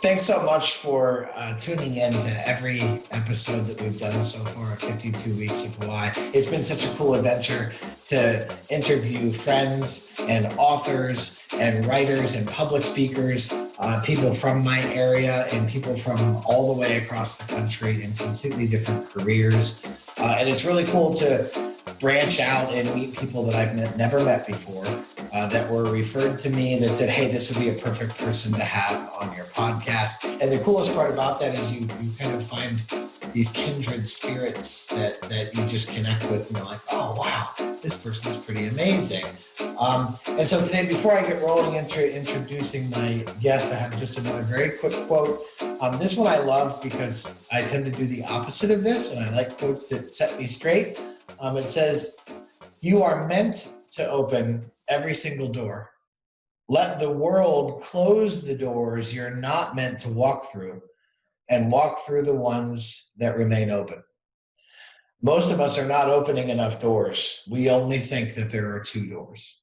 Thanks so much for tuning in to every episode that we've done so far, 52 Weeks of Why. It's been such a cool adventure to interview friends and authors and writers and public speakers, people from my area and people from all the way across the country in completely different careers. And it's really cool to branch out and meet people that I've never met before. That were referred to me that said, hey, this would be a perfect person to have on your podcast. And the coolest part about that is you kind of find these kindred spirits that you just connect with and you're like, oh, wow, this person's pretty amazing. And so today, before I get rolling into introducing my guest, I have just another very quick quote. This one I love because I tend to do the opposite of this, and I like quotes that set me straight. It says, you are meant to open every single door. Let the world close the doors you're not meant to walk through, and walk through the ones that remain open. Most of us are not opening enough doors. We only think that there are two doors.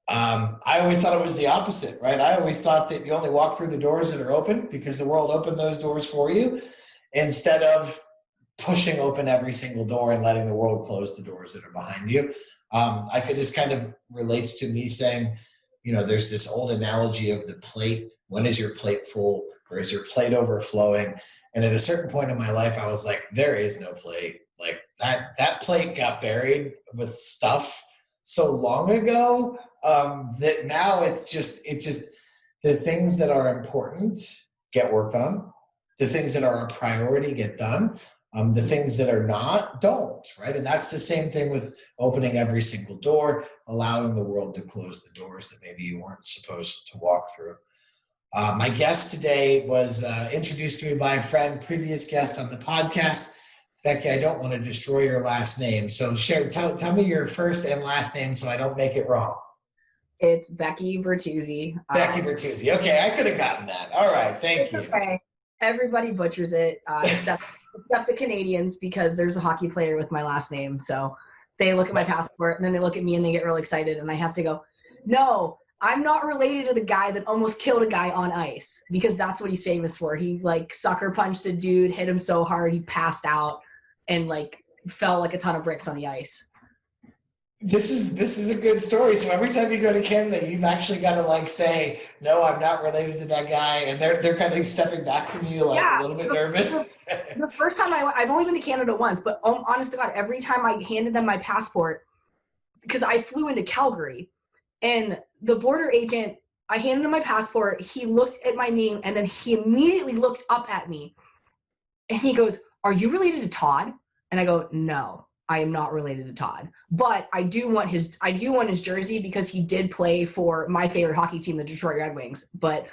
I always thought it was the opposite, right? I always thought that you only walk through the doors that are open because the world opened those doors for you, instead of pushing open every single door and letting the world close the doors that are behind you. This kind of relates to me saying, there's this old analogy of the plate. When is your plate full, or is your plate overflowing? And at a certain point in my life, I was like, there is no plate. Like that plate got buried with stuff so long ago that now it's just the things that are important get worked on. The things that are a priority get done. The things that are not, don't, right? And that's the same thing with opening every single door, allowing the world to close the doors that maybe you weren't supposed to walk through. My guest today was introduced to me by a friend, previous guest on the podcast. Becky, I don't want to destroy your last name. So tell me your first and last name so I don't make it wrong. It's Becky Bertuzzi. Becky Bertuzzi. Okay, I could have gotten that. All right, thank you. Okay. Everybody butchers it, except the Canadians, because there's a hockey player with my last name. So they look at my passport and then they look at me and they get real excited, and I have to go, no, I'm not related to the guy that almost killed a guy on ice, because that's what he's famous for. He sucker punched a dude, hit him so hard he passed out and fell like a ton of bricks on the ice. This is a good story. So every time you go to Canada, you've actually got to say, no, I'm not related to that guy, and they're kind of stepping back from you a little bit nervous. The first time I've only been to Canada once, but honest to God, every time I handed them my passport, because I flew into Calgary, and the border agent, I handed him my passport, he looked at my name, and then he immediately looked up at me, and he goes, are you related to Todd? And I go, no. I am not related to Todd, but I do want his jersey because he did play for my favorite hockey team, the Detroit Red Wings, but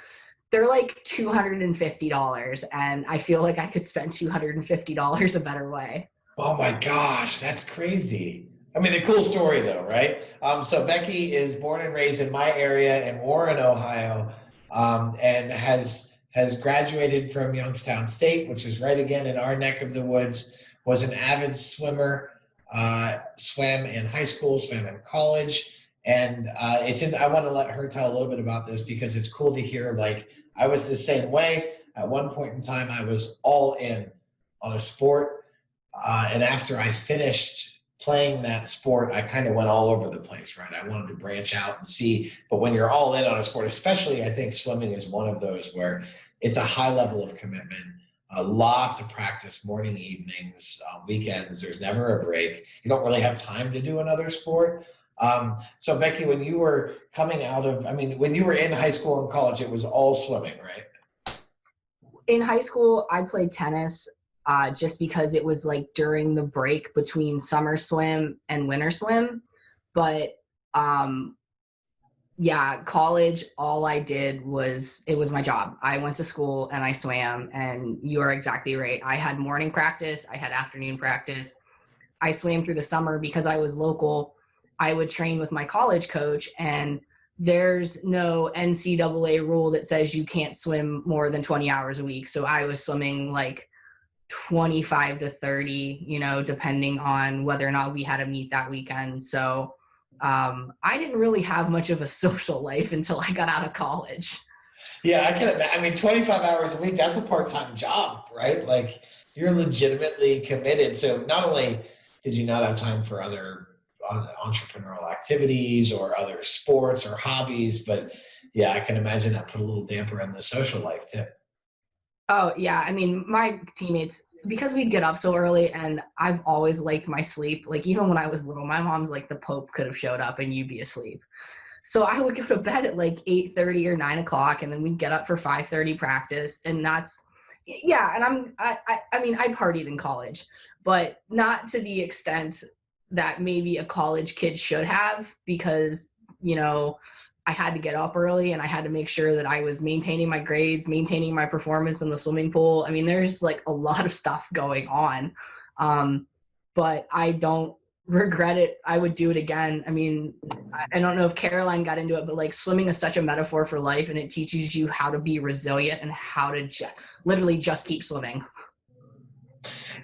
they're $250, and I feel like I could spend $250 a better way. Oh my gosh, that's crazy. I mean, the cool story though, right? So Becky is born and raised in my area in Warren, Ohio, and has graduated from Youngstown State, which is right again in our neck of the woods, was an avid swimmer. Swam in high school, swam in college, and I want to let her tell a little bit about this because it's cool to hear. I was the same way. At one point in time, I was all in on a sport, and after I finished playing that sport, I kind of went all over the place, right? I wanted to branch out and see, but when you're all in on a sport, especially I think swimming is one of those where it's a high level of commitment. Lots of practice, morning, evenings, weekends. There's never a break. You don't really have time to do another sport. So Becky, when you were when you were in high school and college, it was all swimming, right? In high school, I played tennis just because it was during the break between summer swim and winter swim. But college, all I did it was my job. I went to school and I swam, and you are exactly right. I had morning practice. I had afternoon practice. I swam through the summer because I was local. I would train with my college coach, and there's no NCAA rule that says you can't swim more than 20 hours a week. So I was swimming 25 to 30, depending on whether or not we had a meet that weekend. So I didn't really have much of a social life until I got out of college. Yeah, I can imagine. I mean, 25 hours a week, that's a part-time job, right? Like you're legitimately committed. So not only did you not have time for other entrepreneurial activities or other sports or hobbies, but yeah, I can imagine that put a little damper on the social life too. Oh, yeah. I mean, my teammates, because we'd get up so early and I've always liked my sleep. Like even when I was little, my mom's like the Pope could have showed up and you'd be asleep. So I would go to bed at like 8:30 or 9 o'clock, and then we'd get up for 5:30 practice. And that's, yeah. And I mean, I partied in college, but not to the extent that maybe a college kid should have, because, you know, I had to get up early and I had to make sure that I was maintaining my grades, maintaining my performance in the swimming pool. I mean, there's like a lot of stuff going on. Um, but I don't regret it. I would do it again. I mean, I don't know if Caroline got into it, but like swimming is such a metaphor for life, and it teaches you how to be resilient and how to literally just keep swimming.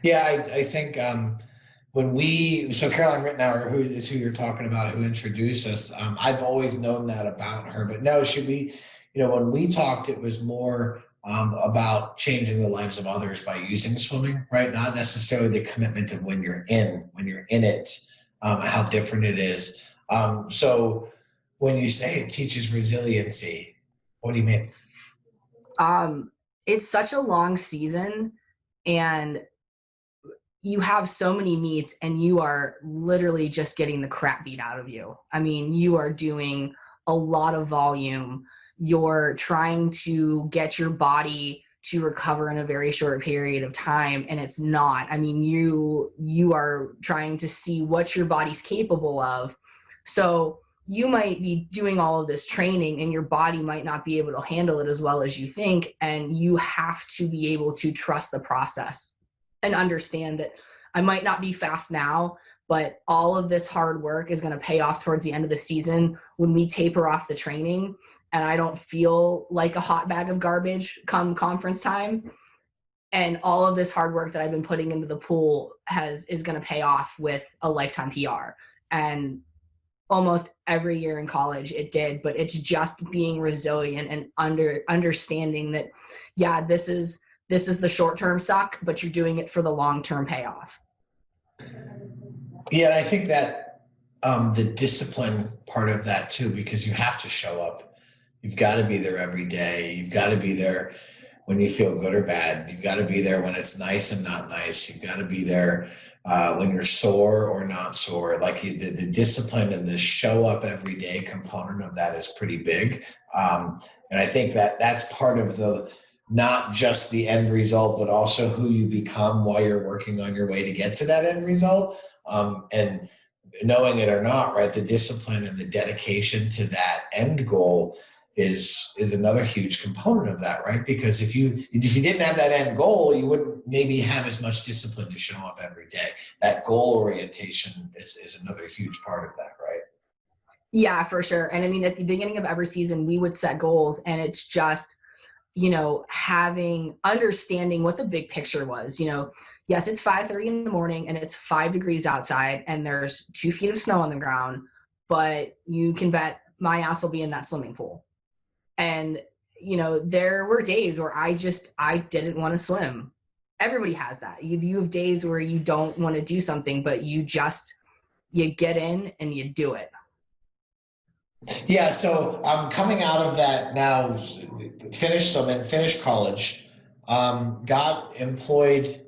Yeah, I think so Caroline Rittenauer, who is who you're talking about, who introduced us, I've always known that about her, but no, should we, when we talked, it was more about changing the lives of others by using swimming, right? Not necessarily the commitment of when you're in it, how different it is. So when you say it teaches resiliency, what do you mean? Um, it's such a long season, and you have so many meets, and you are literally just getting the crap beat out of you. I mean, you are doing a lot of volume. You're trying to get your body to recover in a very short period of time, and it's not. I mean, you are trying to see what your body's capable of. So you might be doing all of this training and your body might not be able to handle it as well as you think, and you have to be able to trust the process and understand that I might not be fast now, but all of this hard work is going to pay off towards the end of the season when we taper off the training and I don't feel like a hot bag of garbage come conference time. And all of this hard work that I've been putting into the pool is going to pay off with a lifetime PR. And almost every year in college it did, but it's just being resilient and understanding that, yeah, this is the short-term suck, but you're doing it for the long-term payoff. Yeah, and I think that the discipline part of that too, because you have to show up. You've got to be there every day. You've got to be there when you feel good or bad. You've got to be there when it's nice and not nice. You've got to be there when you're sore or not sore. Like the discipline and the show up every day component of that is pretty big. And I think that that's part of the not just the end result, but also who you become while you're working on your way to get to that end result. And knowing it or not, right, the discipline and the dedication to that end goal is another huge component of that, right? Because if you didn't have that end goal, you wouldn't maybe have as much discipline to show up every day. That goal orientation is another huge part of that, right? Yeah, for sure. And I mean, at the beginning of every season, we would set goals, and it's just, understanding what the big picture was. Yes, it's 5:30 in the morning and it's 5 degrees outside and there's 2 feet of snow on the ground, but you can bet my ass will be in that swimming pool. And, there were days where I didn't want to swim. Everybody has that. You have days where you don't want to do something, but you get in and you do it. Yeah, so I'm coming out of that now, finished college, got employed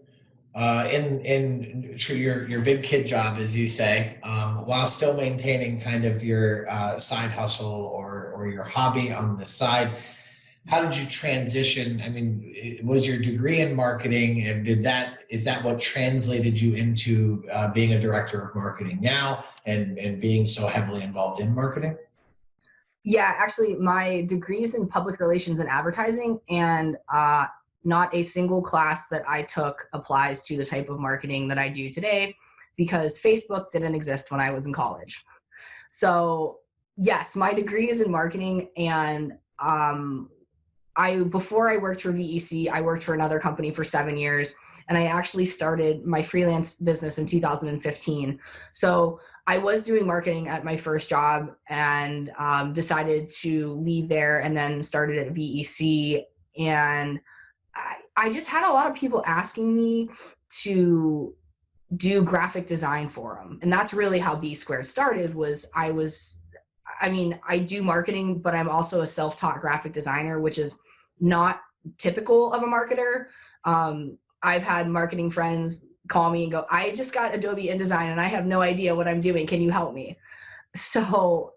in your big kid job, as you say, while still maintaining kind of your side hustle or your hobby on the side. How did you transition? I mean, was your degree in marketing, and is that what translated you into being a director of marketing now and being so heavily involved in marketing? Yeah, actually, my degree's in public relations and advertising, and not a single class that I took applies to the type of marketing that I do today, because Facebook didn't exist when I was in college. So yes, my degree is in marketing, and before I worked for VEC, I worked for another company for 7 years, and I actually started my freelance business in 2015. So I was doing marketing at my first job and decided to leave there and then started at VEC. And I just had a lot of people asking me to do graphic design for them. And that's really how B Squared started. I do marketing, but I'm also a self-taught graphic designer, which is not typical of a marketer. I've had marketing friends call me and go, I just got Adobe InDesign and I have no idea what I'm doing. Can you help me? So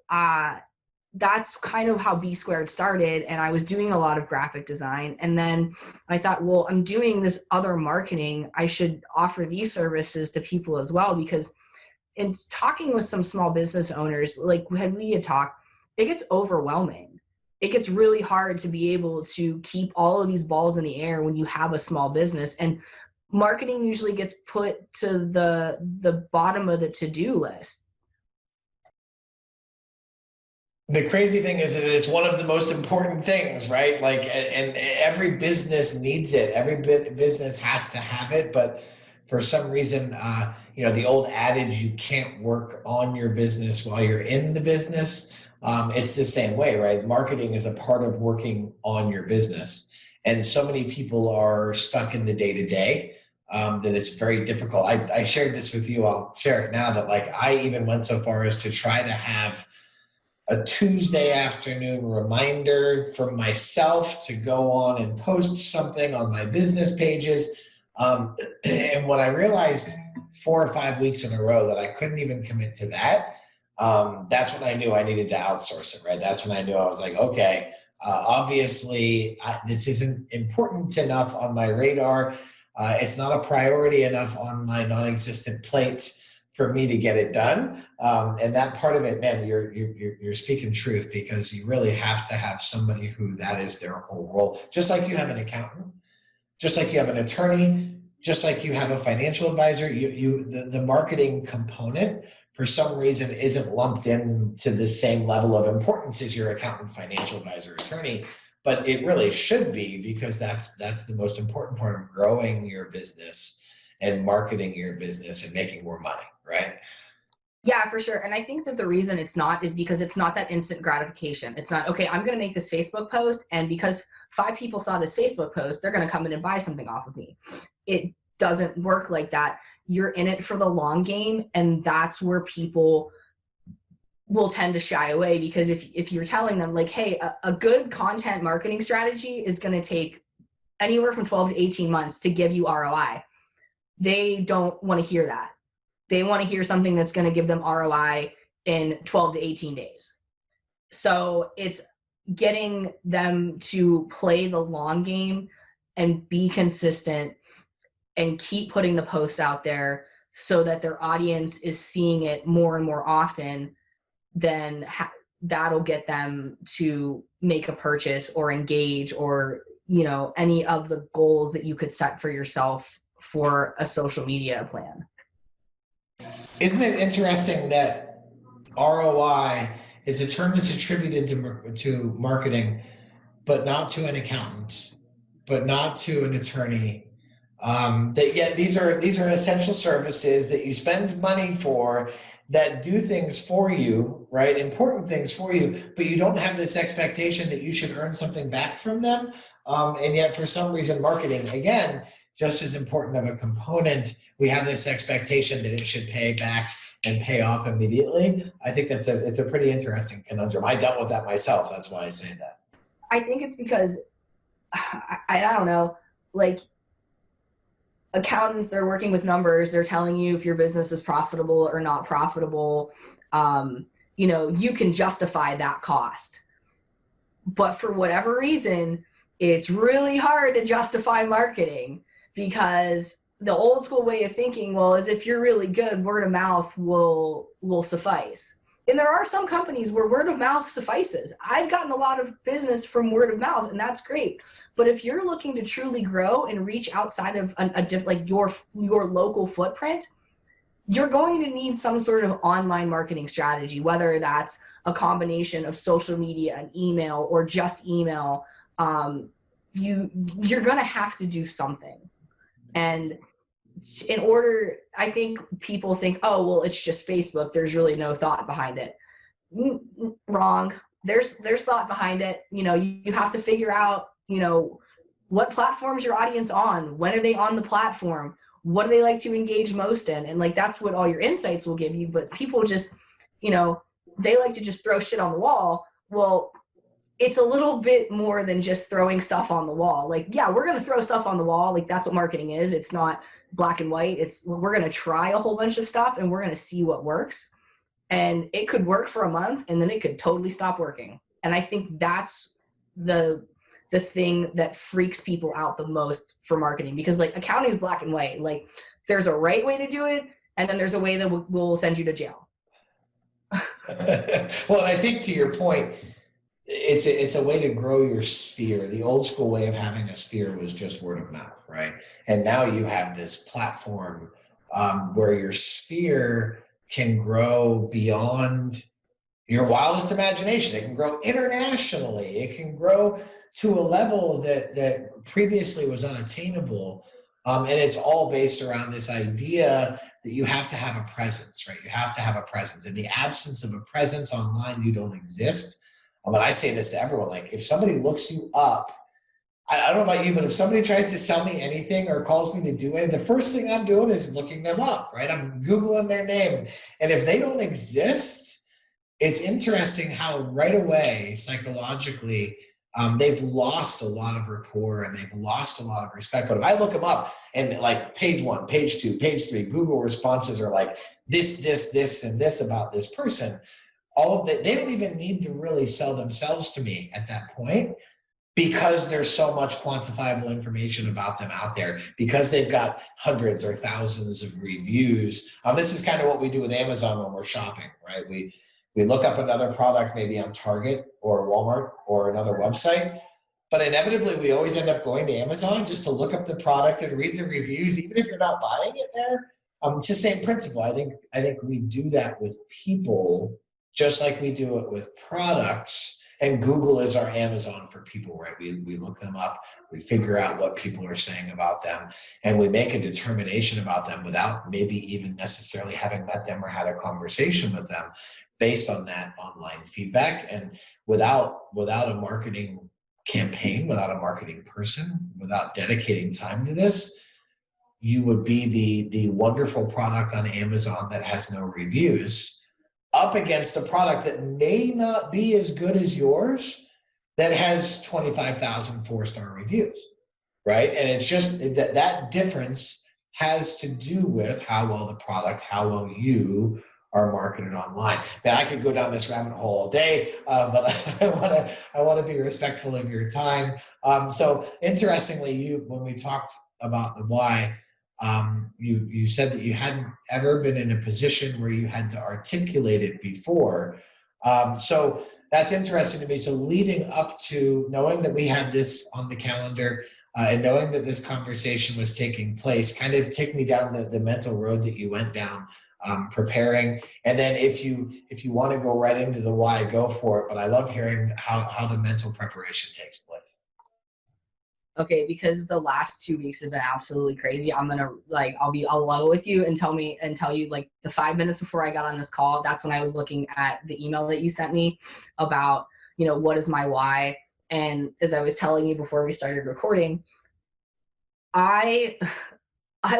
that's kind of how B Squared started. And I was doing a lot of graphic design. And then I thought, well, I'm doing this other marketing. I should offer these services to people as well, because in talking with some small business owners, like when we had talked, it gets overwhelming. It gets really hard to be able to keep all of these balls in the air when you have a small business. And marketing usually gets put to the bottom of the to-do list. The crazy thing is that it's one of the most important things, right? Like, and every business needs it. Every business has to have it. But for some reason, the old adage, you can't work on your business while you're in the business. It's the same way, right? Marketing is a part of working on your business. And so many people are stuck in the day-to-day that it's very difficult. I shared this with you. I'll share it now that like I even went so far as to try to have a Tuesday afternoon reminder for myself to go on and post something on my business pages. And when I realized 4 or 5 weeks in a row that I couldn't even commit to that, that's when I knew I needed to outsource it, right? That's when I knew I was like, okay, obviously this isn't important enough on my radar. It's not a priority enough on my non-existent plate for me to get it done. And that part of it, man, you're speaking truth, because you really have to have somebody who that is their whole role. Just like you have an accountant, just like you have an attorney, just like you have a financial advisor, the marketing component for some reason isn't lumped in to the same level of importance as your accountant, financial advisor, attorney. But it really should be, because that's the most important part of growing your business and marketing your business and making more money, right? Yeah, for sure. And I think that the reason it's not is because it's not that instant gratification. It's not, okay, I'm going to make this Facebook post, and because 5 people saw this Facebook post, they're going to come in and buy something off of me. It doesn't work like that. You're in it for the long game, and that's where people will tend to shy away, because if you're telling them like, hey, a good content marketing strategy is going to take anywhere from 12 to 18 months to give you ROI, they don't want to hear that. They want to hear something that's going to give them ROI in 12 to 18 days. So it's getting them to play the long game and be consistent and keep putting the posts out there so that their audience is seeing it more and more often. Then that'll get them to make a purchase or engage, or any of the goals that you could set for yourself for a social media plan. Isn't it interesting that ROI is a term that's attributed to marketing, but not to an accountant, but not to an attorney? That yet these are essential services that you spend money for, that do things for you, right? Important things for you, but you don't have this expectation that you should earn something back from them. And yet for some reason, marketing, again, just as important of a component, we have this expectation that it should pay back and pay off immediately. I think it's a pretty interesting conundrum. I dealt with that myself. That's why I say that. I think it's because, I don't know, like accountants, they're working with numbers. They're telling you if your business is profitable or not profitable. You can justify that cost. But for whatever reason, it's really hard to justify marketing, because the old school way of thinking, well, is if you're really good, word of mouth will suffice. And there are some companies where word of mouth suffices. I've gotten a lot of business from word of mouth, and that's great. But if you're looking to truly grow and reach outside of your local footprint, you're going to need some sort of online marketing strategy, whether that's a combination of social media and email or just email. You're going to have to do something. And I think people think, oh, well, it's just Facebook. There's really no thought behind it. Wrong. There's thought behind it. You have to figure out, what platforms your audience on, when are they on the platform, what do they like to engage most in, and like that's what all your insights will give you. But people just, they like to just throw shit on the wall. Well, it's a little bit more than just throwing stuff on the wall. Like, yeah, we're going to throw stuff on the wall. Like, that's what marketing is. It's not black and white. We're going to try a whole bunch of stuff and we're going to see what works. And it could work for a month and then it could totally stop working. And I think that's the thing that freaks people out the most for marketing, because like accounting is black and white. Like, there's a right way to do it, and then there's a way that will send you to jail. Well, I think to your point, it's a way to grow your sphere. The old school way of having a sphere was just word of mouth, right? And now you have this platform where your sphere can grow beyond your wildest imagination. It can grow internationally. It can grow to a level that previously was unattainable. And it's all based around this idea that you have to have a presence, right? You have to have a presence. In the absence of a presence online, you don't exist. And I say this to everyone, like if somebody looks you up, I don't know about you, but if somebody tries to sell me anything or calls me to do anything, the first thing I'm doing is looking them up, right? I'm Googling their name. And if they don't exist, it's interesting how right away, psychologically, they've lost a lot of rapport and they've lost a lot of respect. But if I look them up and like page 1, page 2, page 3, Google responses are like this, and this about this person, all of that, they don't even need to really sell themselves to me at that point, because there's so much quantifiable information about them out there, because they've got hundreds or thousands of reviews. This is kind of what we do with Amazon when we're shopping, right? We look up another product, maybe on Target or Walmart or another website, but inevitably we always end up going to Amazon just to look up the product and read the reviews, even if you're not buying it there. It's the same principle. I think we do that with people just like we do it with products. And Google is our Amazon for people, right? We look them up, we figure out what people are saying about them, and we make a determination about them without maybe even necessarily having met them or had a conversation with them based on that online feedback. And without a marketing campaign, without a marketing person, without dedicating time to this, you would be the wonderful product on Amazon that has no reviews, up against a product that may not be as good as yours that has 25,000 4-star reviews, right? And it's just that difference has to do with how well the product, how well you are marketed online. Man, I could go down this rabbit hole all day, but I want to be respectful of your time. So interestingly, when we talked about the why, you said that you hadn't ever been in a position where you had to articulate it before. So that's interesting to me. So leading up to knowing that we had this on the calendar and knowing that this conversation was taking place, kind of take me down the mental road that you went down, preparing. And then if you want to go right into the why, go for it. But I love hearing how the mental preparation takes place. Okay, because the last 2 weeks have been absolutely crazy. I'm gonna I'll level with you and tell you like the 5 minutes before I got on this call, that's when I was looking at the email that you sent me about, what is my why? And as I was telling you before we started recording, I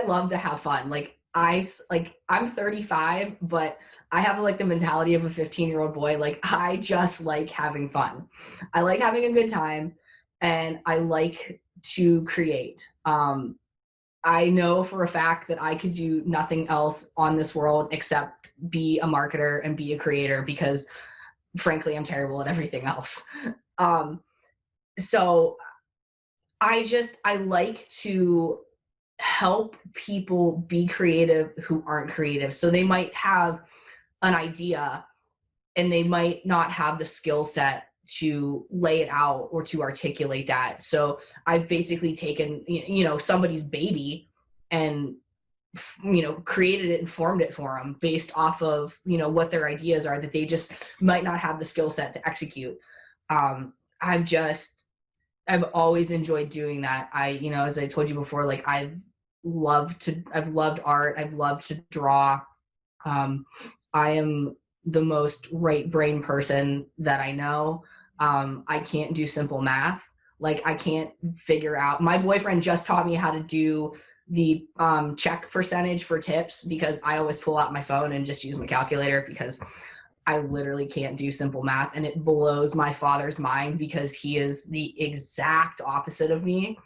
love to have fun. I'm 35, but I have like the mentality of a 15-year-old boy. Like, I just like having fun. I like having a good time, and I like to create. I know for a fact that I could do nothing else on this world except be a marketer and be a creator, because frankly, I'm terrible at everything else. So I like to help people be creative who aren't creative. So they might have an idea and they might not have the skill set to lay it out or to articulate that. So I've basically taken, somebody's baby and, created it and formed it for them based off of, what their ideas are that they just might not have the skill set to execute. I've always enjoyed doing that. As I told you before, like I've I've loved art. I've loved to draw. I am the most right brain person that I know. I can't do simple math. Like I can't figure out, my boyfriend just taught me how to do the check percentage for tips, because I always pull out my phone and just use my calculator, because I literally can't do simple math. And it blows my father's mind, because he is the exact opposite of me.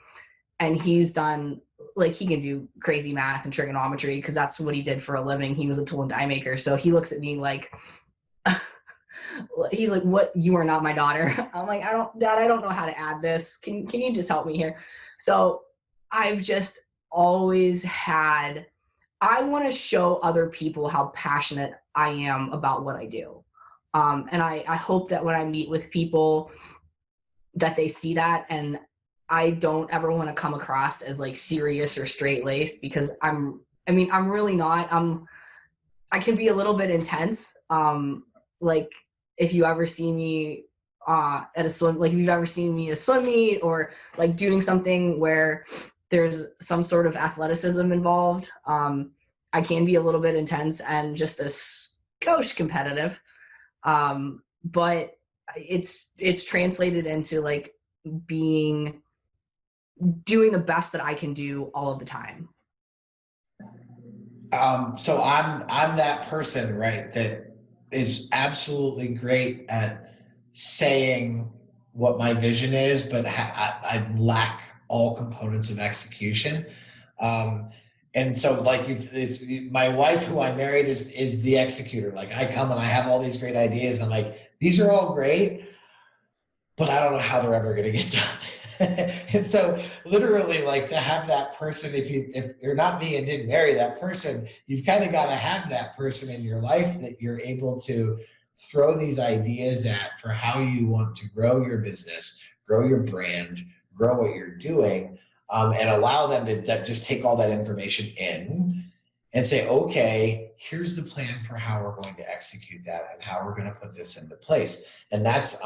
And he's done, like, he can do crazy math and trigonometry because that's what he did for a living. He was a tool and die maker. So he looks at me like, he's like, what? You are not my daughter. I'm like, Dad, I don't know how to add this. Can you just help me here? So I've just always had, I want to show other people how passionate I am about what I do. And I hope that when I meet with people that they see that, and I don't ever want to come across as like serious or straight-laced, because I'm really not. I can be a little bit intense. Like if you ever see me at a swim, like if you've ever seen me at a swim meet, or like doing something where there's some sort of athleticism involved, I can be a little bit intense and just a skosh competitive. But it's translated into like doing the best that I can do all of the time. So I'm that person, right, that is absolutely great at saying what my vision is, but I lack all components of execution. And so like it's my wife, who I married, is the executor. Like I come and I have all these great ideas, and I'm like, these are all great, but I don't know how they're ever going to get done. And so literally, like, to have that person, if you're not me and didn't marry that person, you've kind of got to have that person in your life that you're able to throw these ideas at for how you want to grow your business, grow your brand, grow what you're doing, and allow them to just take all that information in and say, okay, here's the plan for how we're going to execute that and how we're going to put this into place. And that's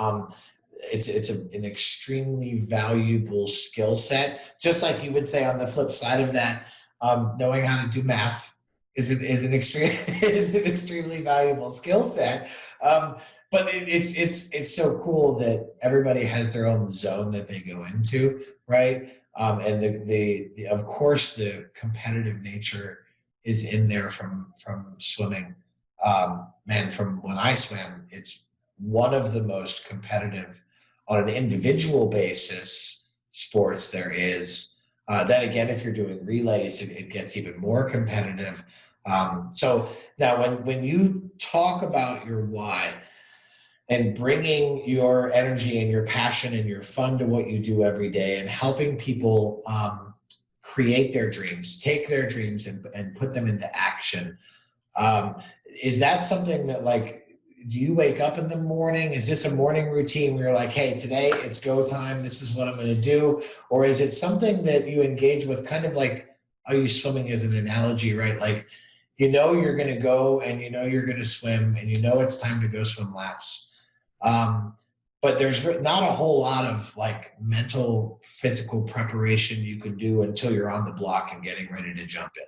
it's an extremely valuable skill set. Just like you would say on the flip side of that, knowing how to do math is an extremely valuable skill set. But it's so cool that everybody has their own zone that they go into, right? And the of course the competitive nature is in there from swimming. Man, from when I swam, it's one of the most competitive on an individual basis sports there is. Then again, if you're doing relays, it gets even more competitive. So now when you talk about your why and bringing your energy and your passion and your fun to what you do every day, and helping people create their dreams, take their dreams and put them into action, is that something that, like, do you wake up in the morning? Is this a morning routine where you're like, hey, today it's go time, this is what I'm going to do? Or is it something that you engage with, kind of like, I'll use swimming as an analogy, right? Like, you're going to go and you're going to swim, and it's time to go swim laps. But there's not a whole lot of like mental, physical preparation you can do until you're on the block and getting ready to jump in.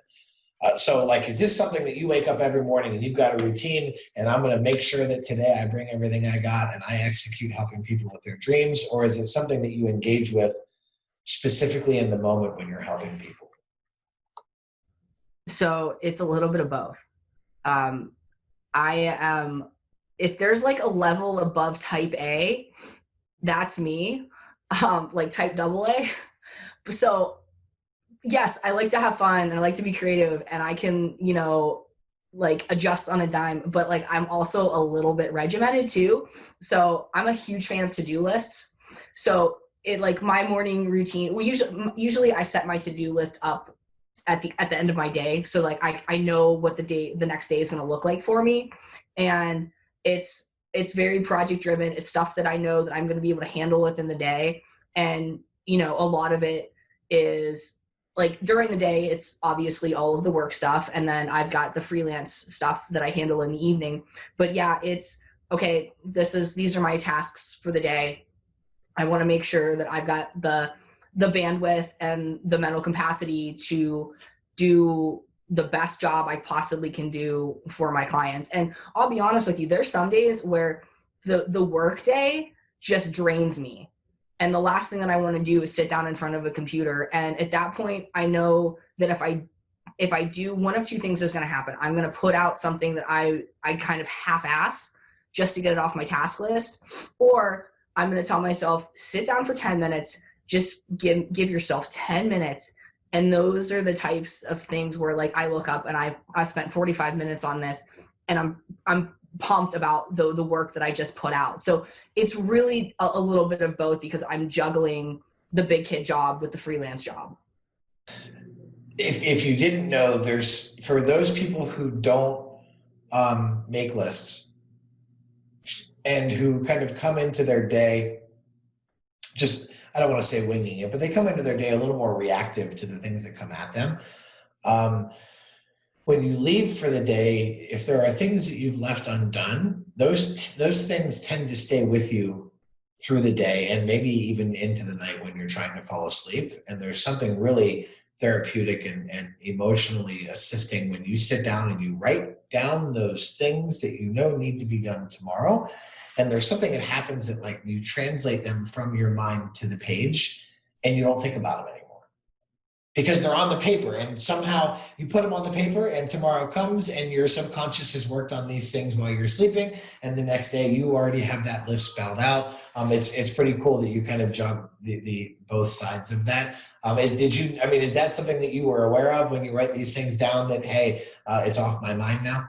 So like, is this something that you wake up every morning and you've got a routine, and I'm going to make sure that today I bring everything I got and I execute helping people with their dreams? Or is it something that you engage with specifically in the moment when you're helping people? So it's a little bit of both. I am, if there's like a level above type A, that's me, like type double A. So yes, I like to have fun and I like to be creative, and I can, like adjust on a dime, but like I'm also a little bit regimented too. So I'm a huge fan of to-do lists. So it, like, my morning routine, usually I set my to-do list up at the end of my day. So like I know what the next day is going to look like for me. And it's very project driven. It's stuff that I know that I'm going to be able to handle within the day. And, a lot of it is like during the day, it's obviously all of the work stuff. And then I've got the freelance stuff that I handle in the evening. But yeah, it's okay. These are my tasks for the day. I want to make sure that I've got the bandwidth and the mental capacity to do the best job I possibly can do for my clients. And I'll be honest with you, there's some days where the work day just drains me. And the last thing that I want to do is sit down in front of a computer. And at that point, I know that if I do, one of two things is going to happen. I'm going to put out something that I kind of half-ass just to get it off my task list, or I'm going to tell myself, sit down for 10 minutes, just give yourself 10 minutes. And those are the types of things where like I look up and I spent 45 minutes on this, and I'm pumped about the work that I just put out. So it's really a little bit of both, because I'm juggling the big kid job with the freelance job. If you didn't know, there's, for those people who don't make lists and who kind of come into their day just, I don't want to say winging it, but they come into their day a little more reactive to the things that come at them. When you leave for the day, if there are things that you've left undone, those things tend to stay with you through the day and maybe even into the night when you're trying to fall asleep. And there's something really therapeutic and emotionally assisting when you sit down and you write down those things that you know need to be done tomorrow. And there's something that happens that like you translate them from your mind to the page and you don't think about them anymore, because they're on the paper, and somehow you put them on the paper and tomorrow comes and your subconscious has worked on these things while you're sleeping, and the next day you already have that list spelled out. It's pretty cool that you kind of jog the both sides of that. Is that something that you were aware of when you write these things down, that, hey, it's off my mind now?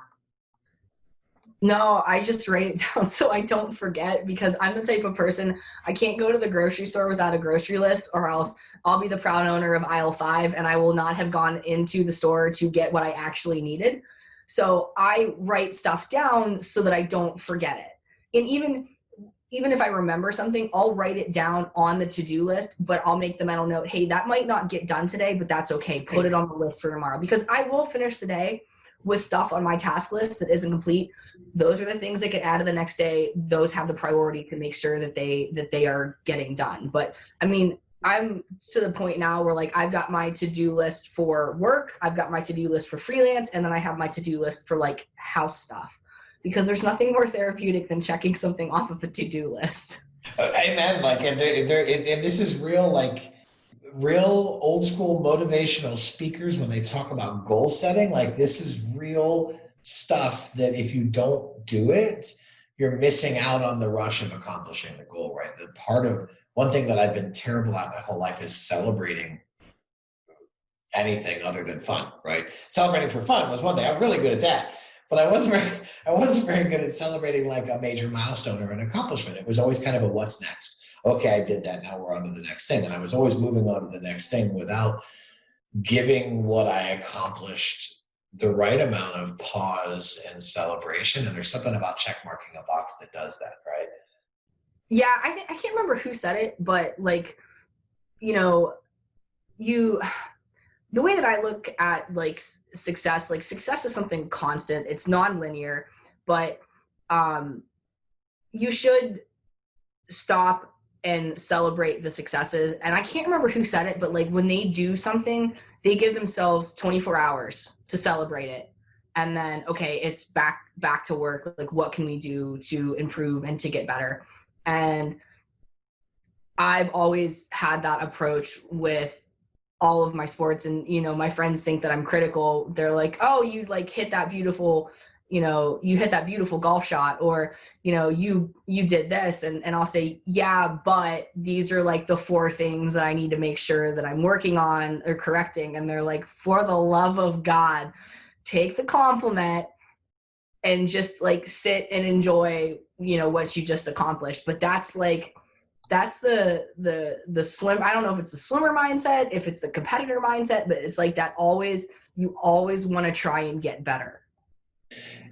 No, I just write it down so I don't forget, because I'm the type of person, I can't go to the grocery store without a grocery list, or else I'll be the proud owner of aisle 5 and I will not have gone into the store to get what I actually needed. So I write stuff down so that I don't forget it. And even if I remember something, I'll write it down on the to-do list, but I'll make the mental note, hey, that might not get done today, but that's okay. Put it on the list for tomorrow, because I will finish the day with stuff on my task list that isn't complete. Those are the things that get added the next day. Those have the priority to make sure that they are getting done. But I mean, I'm to the point now where like I've got my to-do list for work, I've got my to-do list for freelance, and then I have my to-do list for like house stuff, because there's nothing more therapeutic than checking something off of a to-do list. Amen. Like, and this is real, like, real old school motivational speakers, when they talk about goal setting, like this is real stuff that if you don't do it, you're missing out on the rush of accomplishing the goal, right? One thing that I've been terrible at my whole life is celebrating anything other than fun, right? Celebrating for fun was one thing. I'm really good at that, but I wasn't very good at celebrating like a major milestone or an accomplishment. It was always kind of a what's next. Okay, I did that, now we're on to the next thing. And I was always moving on to the next thing without giving what I accomplished the right amount of pause and celebration. And there's something about check marking a box that does that, right? Yeah, I can't remember who said it, but like, the way that I look at like success is something constant. It's non-linear, but you should stop and celebrate the successes. And I can't remember who said it, but like when they do something, they give themselves 24 hours to celebrate it. And then, okay, it's back to work. Like, what can we do to improve and to get better? And I've always had that approach with all of my sports. And, my friends think that I'm critical. They're like, oh, you like hit that beautiful you hit that beautiful golf shot, or, you did this. And I'll say, yeah, but these are like the 4 things that I need to make sure that I'm working on or correcting. And they're like, for the love of God, take the compliment and just like sit and enjoy, what you just accomplished. But that's the swim. I don't know if it's the swimmer mindset, if it's the competitor mindset, but it's like that you always want to try and get better.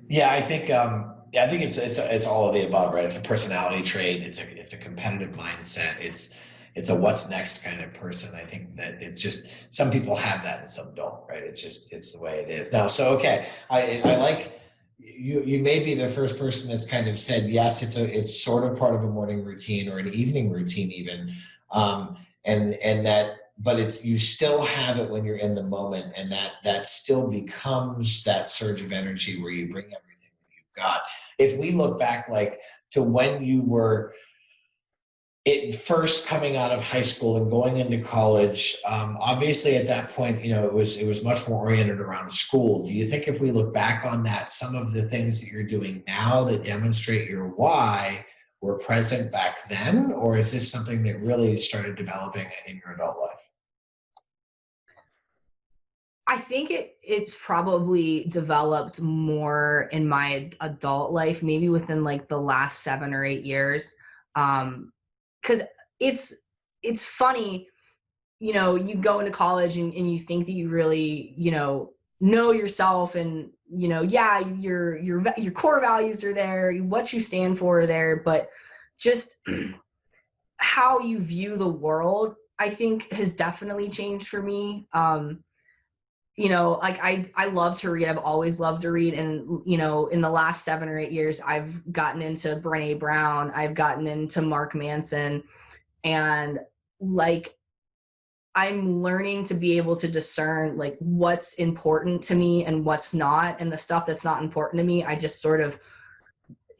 Yeah, I think it's all of the above, right? It's a personality trait. It's a competitive mindset. It's a what's next kind of person. I think that it's just, some people have that and some don't, right? It's the way it is now. So okay, I like you may be the first person that's kind of said yes. It's sort of part of a morning routine or an evening routine even, and that but it's, you still have it when you're in the moment, and that still becomes that surge of energy where you bring everything that you've got. If we look back like to when you were first coming out of high school and going into college, obviously at that point, it was much more oriented around school. Do you think if we look back on that, some of the things that you're doing now that demonstrate your why were present back then, or is this something that really started developing in your adult life? I think it's probably developed more in my adult life, maybe within like the last 7 or 8 years. Because it's funny, you go into college and you think that you really, know yourself, and yeah, your core values are there, what you stand for are there, but just how you view the world, I think, has definitely changed for me. Like I love to read. I've always loved to read. And, in the last 7 or 8 years, I've gotten into Brené Brown. I've gotten into Mark Manson. And like, I'm learning to be able to discern like what's important to me and what's not. And the stuff that's not important to me, I just sort of,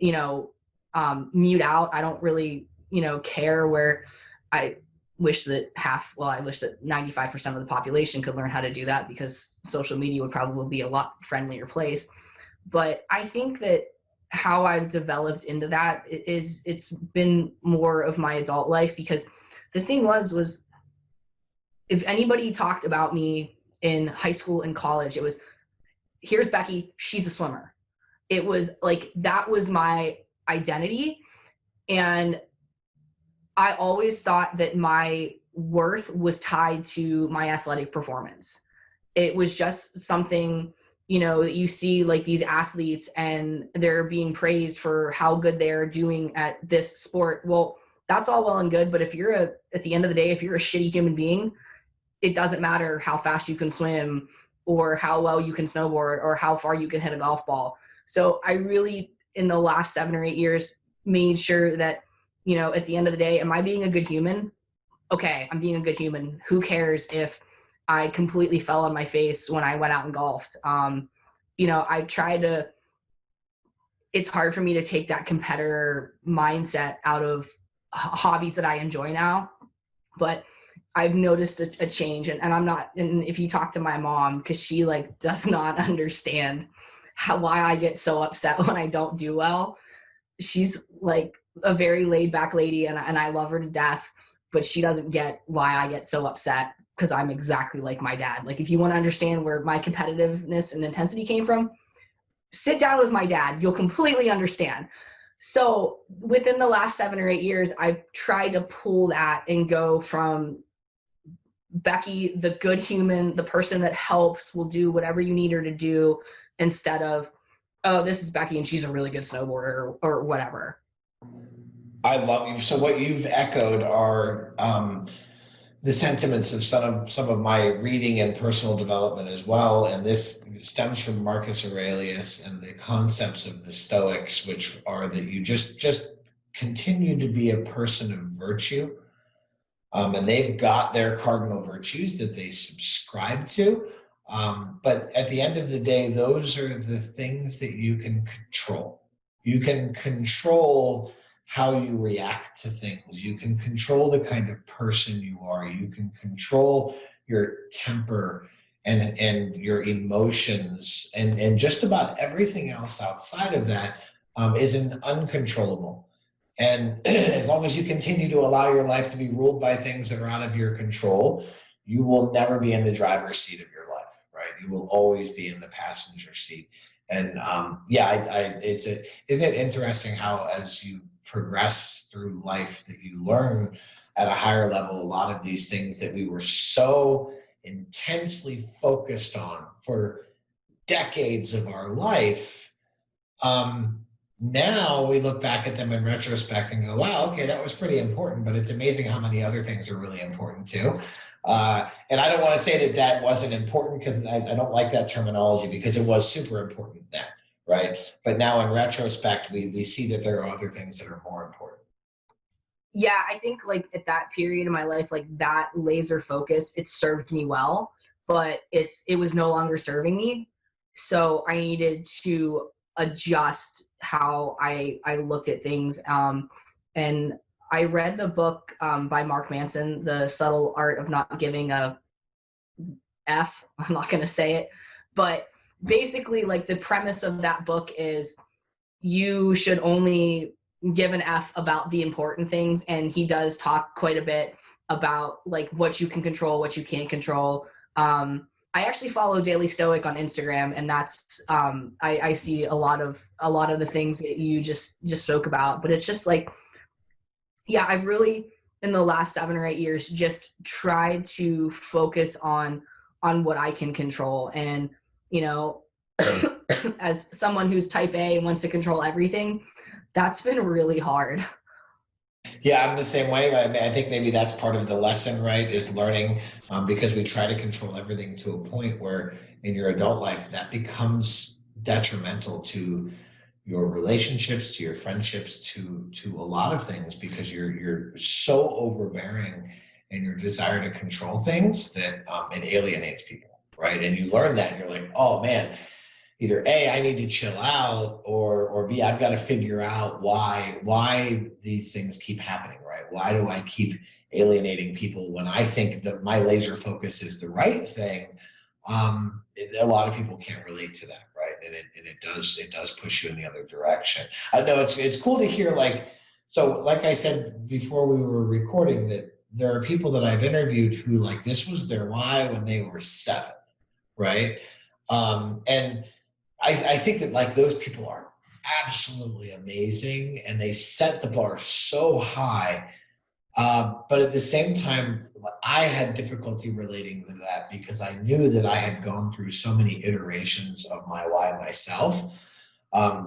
mute out. I don't really, care, where I wish that 95% of the population could learn how to do that, because social media would probably be a lot friendlier place. But I think that how I've developed into that is it's been more of my adult life, because the thing was if anybody talked about me in high school and college, it was, here's Becky, she's a swimmer. It was like, that was my identity. And I always thought that my worth was tied to my athletic performance. It was just something, that you see like these athletes and they're being praised for how good they're doing at this sport. Well, that's all well and good. But if you're at the end of the day, if you're a shitty human being, it doesn't matter how fast you can swim or how well you can snowboard or how far you can hit a golf ball. So I really, in the last 7 or 8 years, made sure that, at the end of the day, am I being a good human? Okay, I'm being a good human. Who cares if I completely fell on my face when I went out and golfed? I try to, it's hard for me to take that competitor mindset out of hobbies that I enjoy now, but I've noticed a change, and I'm not, and if you talk to my mom, because she like does not understand why I get so upset when I don't do well. She's like a very laid back lady, and I love her to death, but she doesn't get why I get so upset, because I'm exactly like my dad. Like, if you want to understand where my competitiveness and intensity came from, sit down with my dad. You'll completely understand. So within the last 7 or 8 years, I've tried to pull that and go from Becky, the good human, the person that helps, will do whatever you need her to do, instead of, oh, this is Becky and she's a really good snowboarder, or whatever. I love you. So what you've echoed are the sentiments of some of my reading and personal development as well. And this stems from Marcus Aurelius and the concepts of the Stoics, which are that you just continue to be a person of virtue. And they've got their cardinal virtues that they subscribe to. But at the end of the day, those are the things that you can control. You can control how you react to things. You can control the kind of person you are. You can control your temper and your emotions, and just about everything else outside of that is an uncontrollable. And as long as you continue to allow your life to be ruled by things that are out of your control, you will never be in the driver's seat of your life, right? You will always be in the passenger seat. And isn't it interesting how, as you progress through life, that you learn at a higher level a lot of these things that we were so intensely focused on for decades of our life. Now we look back at them in retrospect and go, wow, okay, that was pretty important, but it's amazing how many other things are really important too. And I don't want to say that wasn't important, because I don't like that terminology, because it was super important then, right? But now in retrospect, we see that there are other things that are more important. Yeah, I think like at that period in my life, like that laser focus, it served me well, but it was no longer serving me. So I needed to adjust how I looked at things. And I read the book by Mark Manson, The Subtle Art of Not Giving a F. I'm not going to say it, but basically, like the premise of that book is you should only give an F about the important things. And he does talk quite a bit about like what you can control, what you can't control. I actually follow Daily Stoic on Instagram, and that's I see a lot of the things that you just spoke about. But it's just like, yeah, I've really in the last 7 or 8 years just tried to focus on what I can control. And you know, as someone who's type A and wants to control everything, that's been really hard. Yeah, I'm the same way. I mean, I think maybe that's part of the lesson, right? Is learning, because we try to control everything to a point where in your adult life that becomes detrimental to your relationships, to your friendships, to a lot of things, because you're so overbearing in your desire to control things that it alienates people, right? And you learn that, and you're like, oh man, either A, I need to chill out, or B, I've got to figure out why these things keep happening, right? Why do I keep alienating people when I think that my laser focus is the right thing? A lot of people can't relate to that, right? And it does push you in the other direction. I know it's cool to hear, like, so like I said before we were recording, that there are people that I've interviewed who, like, this was their why when they were 7, right? And I think that, like, those people are absolutely amazing, and they set the bar so high. But at the same time, I had difficulty relating to that because I knew that I had gone through so many iterations of my why myself.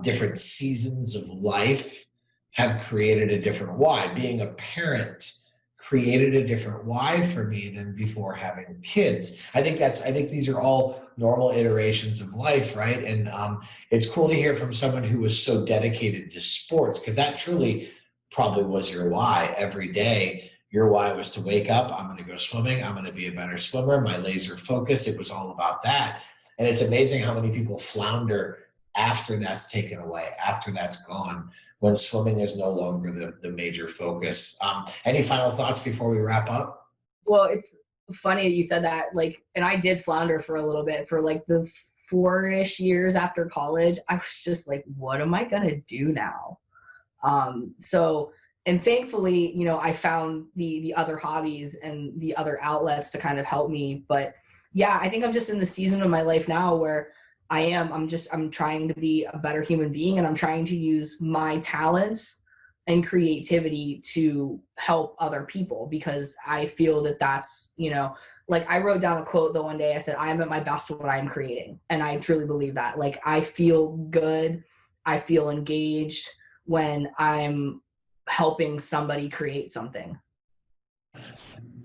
Different seasons of life have created a different why. Being a parent created a different why for me than before having kids. I think these are all normal iterations of life, right? And it's cool to hear from someone who was so dedicated to sports, because that truly probably was your why every day. Your why was to wake up, I'm going to go swimming, I'm going to be a better swimmer. My laser focus, it was all about that. And it's amazing how many people flounder after that's taken away, after that's gone, when swimming is no longer the major focus. Any final thoughts before we wrap up? Well, it's funny that you said that. Like, and I did flounder for a little bit for like the 4-ish years after college. I was just like, what am I gonna do now? So, and thankfully, you know, I found the other hobbies and the other outlets to kind of help me. But yeah, I think I'm just in the season of my life now where I'm trying to be a better human being, and I'm trying to use my talents and creativity to help other people, because I feel that that's, you know, like I wrote down a quote the one day. I said, I am at my best when I'm creating. And I truly believe that. Like, I feel good. I feel engaged when I'm helping somebody create something.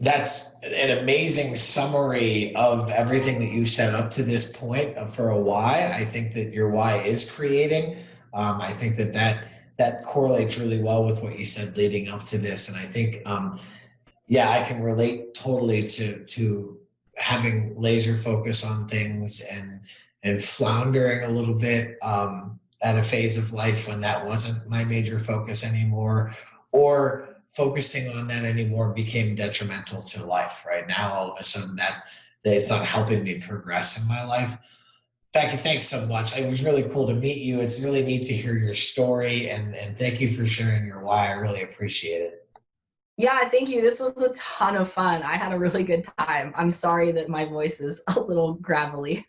That's an amazing summary of everything that you said up to this point for a why. I think that your why is creating. I think that correlates really well with what you said leading up to this. And I think, yeah, I can relate totally to having laser focus on things, and floundering a little bit at a phase of life when that wasn't my major focus anymore, or focusing on that anymore became detrimental to life. Right now, all of a sudden, that it's not helping me progress in my life. Becky, thanks so much. It was really cool to meet you. It's really neat to hear your story, and thank you for sharing your why. I really appreciate it. Yeah, thank you. This was a ton of fun. I had a really good time. I'm sorry that my voice is a little gravelly.